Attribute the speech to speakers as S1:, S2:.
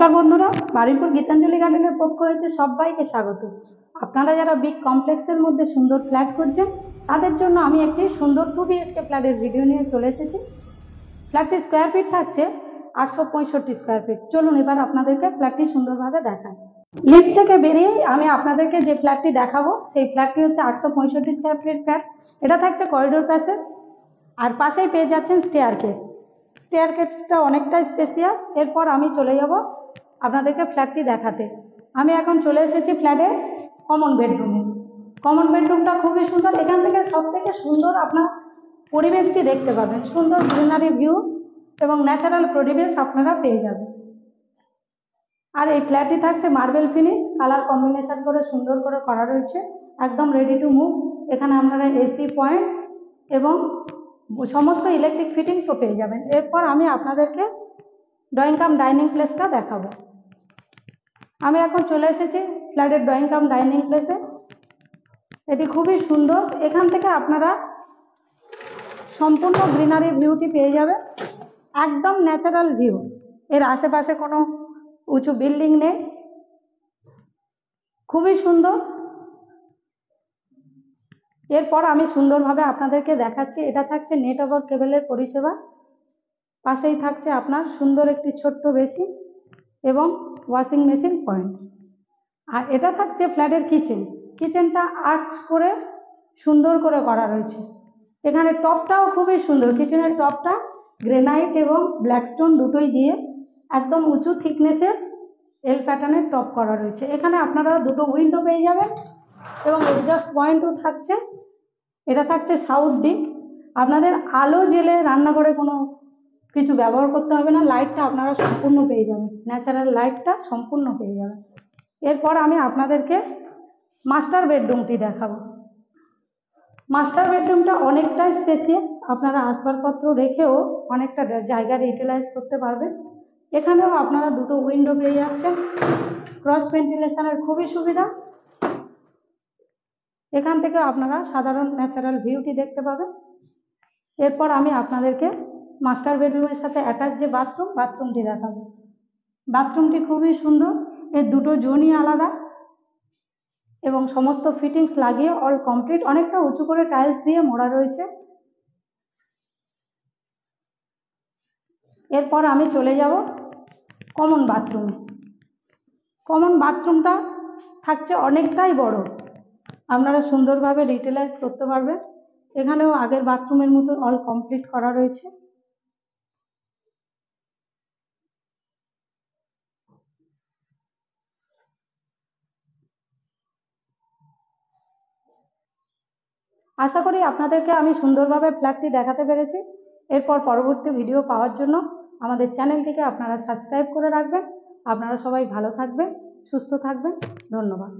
S1: নমস্কার বন্ধুরা, বারুইপুর গীতাঞ্জলি গার্ডেনের পক্ষ হতে সবাইকে স্বাগত। আপনারা যারা বিগ কমপ্লেক্সের মধ্যে সুন্দর ফ্ল্যাট খুঁজছেন তাদের জন্য আমি একটি সুন্দর 2 BHK ফ্ল্যাটের ভিডিও নিয়ে চলে এসেছি। ফ্ল্যাটটি স্কোয়ার ফিট থাকছে 865 স্কোয়ার ফিট। চলুন এবার আপনাদেরকে ফ্ল্যাটটি সুন্দরভাবে দেখাই। লিফট থেকে বেরিয়ে আমি আপনাদেরকে যে ফ্ল্যাটটি দেখাবো সেই ফ্ল্যাটটি হচ্ছে 865 স্কোয়ার ফিট ফ্ল্যাট। এটা থাকছে করিডোর প্যাসেজ, আর পাশেই পেয়ে যাচ্ছেন স্টেয়ারকেস। স্টেয়ারকেসটা অনেকটাই স্পেসিয়াস। এরপর আমি চলে যাব আপনাদেরকে ফ্ল্যাটটি দেখাতে। আমি এখন চলে এসেছি ফ্ল্যাটের কমন বেডরুমে। কমন বেডরুমটা খুবই সুন্দর। এখান থেকে সব থেকে সুন্দর আপনার পরিবেশটি দেখতে পাবেন। সুন্দর গ্রিনারি ভিউ এবং ন্যাচারাল পরিবেশ আপনারা পেয়ে যাবেন। আর এই ফ্ল্যাটটি থাকছে মার্বেল ফিনিশ, কালার কম্বিনেশন করে সুন্দর করে করা রয়েছে, একদম রেডি টু মুভ। এখানে আপনারা এসি পয়েন্ট এবং সমস্ত ইলেকট্রিক ফিটিংসও পেয়ে যাবেন। এরপর আমি আপনাদেরকে ড্রয়িং কাম ডাইনিং প্লেসটা দেখাবো। আমি এখন চলে এসেছি ফ্ল্যাটের ড্রয়িং কাম ডাইনিং প্লেসে। এটি খুবই সুন্দর। এখান থেকে আপনারা সম্পূর্ণ গ্রিনারি ভিউটি পেয়ে যাবেন, একদম ন্যাচারাল ভিউ। এর আশেপাশে কোনো উঁচু বিল্ডিং নেই, খুবই সুন্দর। এরপর আমি সুন্দরভাবে আপনাদেরকে দেখাচ্ছি। এটা থাকছে নেটওয়ার্ক কেবলের পরিষেবা। পাশেই থাকছে আপনার সুন্দর একটি ছোট্ট বেসিন এবং ওয়াশিং মেশিন পয়েন্ট। আর এটা থাকছে ফ্ল্যাটের কিচেন। কিচেনটা আর্চ করে সুন্দর করে করা রয়েছে। এখানে টপটাও খুবই সুন্দর। কিচেনের টপটা গ্রেনাইট এবং ব্ল্যাকস্টোন দুটোই দিয়ে একদম উঁচু থিকনেসের এল প্যাটার্নের টপ করা রয়েছে। এখানে আপনারা দুটো উইন্ডো পেয়ে যাবেন এবং এক্সস্ট পয়েন্টও থাকছে। এটা থাকছে সাউথ দিক। আপনাদের আলো জেলে রান্নাঘরে কোনো কিছু ব্যবহার করতে হবে না। লাইটটা আপনারা সম্পূর্ণ পেয়ে যাবেন, ন্যাচারাল লাইটটা সম্পূর্ণ পেয়ে যাবেন। এরপর আমি আপনাদেরকে মাস্টার বেডরুমটি দেখাবো। মাস্টার বেডরুমটা অনেকটাই স্পেসিয়াস। আপনারা আসবাবপত্র রেখেও অনেকটা জায়গা ইউটিলাইজ করতে পারবেন। এখানেও আপনারা দুটো উইন্ডো পেয়ে যাচ্ছেন, ক্রস ভেন্টিলেশনের খুবই সুবিধা। এখান থেকে আপনারা সাধারণ ন্যাচারাল ভিউটি দেখতে পাবেন। এরপর আমি আপনাদেরকে মাস্টার বেডরুমের সাথে অ্যাটাচ যে বাথরুমটি দেখাবো। বাথরুমটি খুবই সুন্দর। এর দুটো জোনই আলাদা এবং সমস্ত ফিটিংস লাগিয়ে অল কমপ্লিট। অনেকটা উঁচু করে টাইলস দিয়ে মোড়া রয়েছে। এরপর আমি চলে যাব কমন বাথরুমে। কমন বাথরুমটা থাকছে অনেকটাই বড়। আপনারা সুন্দরভাবে ইউটিলাইজ করতে পারবেন। এখানেও আগের বাথরুমের মতো অল কমপ্লিট করা রয়েছে। আশা করি আপনাদেরকে আমি সুন্দরভাবে ফ্ল্যাটটি দেখাতে পেরেছি। এরপর পরবর্তী ভিডিও পাওয়ার জন্য আমাদের চ্যানেলটিকে আপনারা সাবস্ক্রাইব করে রাখবেন। আপনারা সবাই ভালো থাকবেন, সুস্থ থাকবেন। ধন্যবাদ।